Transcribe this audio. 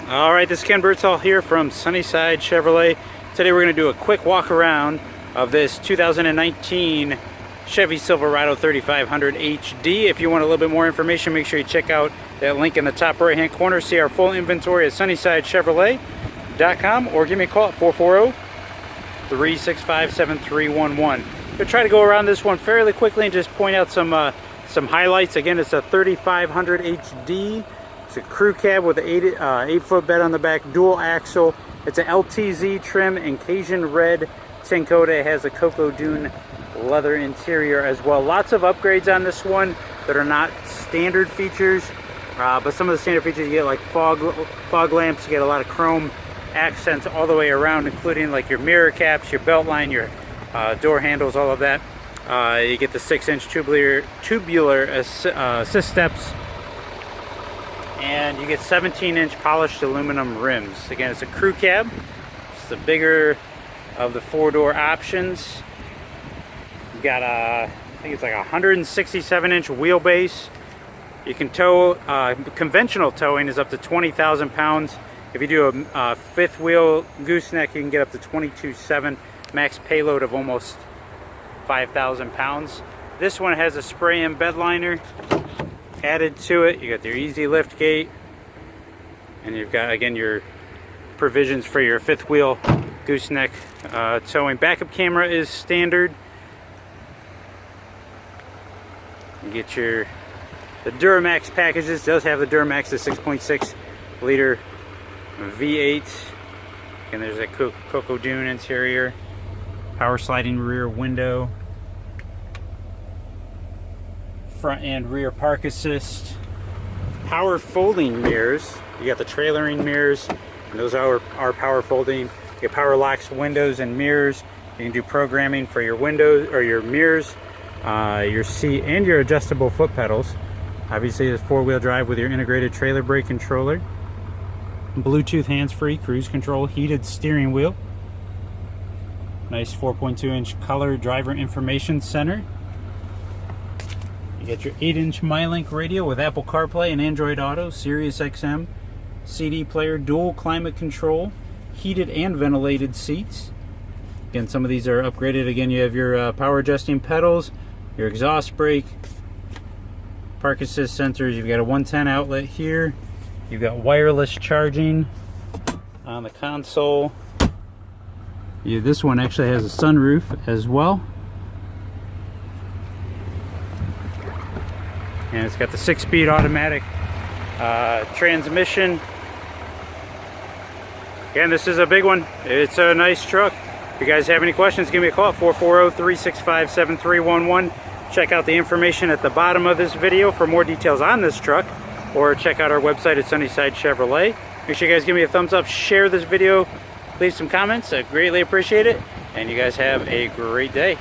All right, this is Ken Birdsall here from Sunnyside Chevrolet. Today we're going to do a quick walk around of this 2019 Chevy Silverado 3500 HD. If you want a little bit more information, make sure you check out that link in the top right hand corner. See our full inventory at sunnysidechevrolet.com or give me a call at 440-365-7311. We'll try to go around this one fairly quickly and just point out some highlights. Again, it's a 3500 HD. It's a crew cab with an 8-foot bed on the back, dual axle. It's an LTZ trim in Cajun red tin coat. It has a Cocoa Dune leather interior as well. Lots of upgrades on this one that are not standard features, but some of the standard features you get, like fog lamps. You get a lot of chrome accents all the way around, including like your mirror caps, your belt line, your door handles, all of that. You get the 6-inch tubular assist steps, and you get 17-inch polished aluminum rims. Again, it's a crew cab. It's the bigger of the 4-door options. You got I think it's like a 167-inch wheelbase. You can tow, conventional towing is up to 20,000 pounds. If you do a fifth wheel gooseneck, you can get up to 22.7, max payload of almost 5,000 pounds. This one has a spray-in bedliner added to it. You got your easy lift gate, and you've got, again, your provisions for your fifth wheel gooseneck towing. Backup camera is standard. You get the Duramax packages. Does have the Duramax, the 6.6 liter V8, and there's a Cocoa Dune interior, power sliding rear window, front and rear park assist, power folding mirrors. You got the trailering mirrors, and those are power folding. You get power locks windows and mirrors. You can do programming for your windows or your mirrors, your seat, and your adjustable foot pedals. Obviously, it's 4-wheel drive with your integrated trailer brake controller, Bluetooth hands-free cruise control, heated steering wheel, nice 4.2-inch color driver information center. You get your 8-inch MyLink radio with Apple CarPlay and Android Auto, Sirius XM, CD player, dual climate control, heated and ventilated seats. Again, some of these are upgraded. Again, you have your power adjusting pedals, your exhaust brake, park assist sensors. You've got a 110 outlet here. You've got wireless charging on the console. This one actually has a sunroof as well. And it's got the 6-speed automatic transmission. Again, this is a big one. It's a nice truck. If you guys have any questions, give me a call at 440-365-7311. Check out the information at the bottom of this video for more details on this truck, or check out our website at Sunnyside Chevrolet. Make sure you guys give me a thumbs up, share this video, leave some comments. I greatly appreciate it, and you guys have a great day.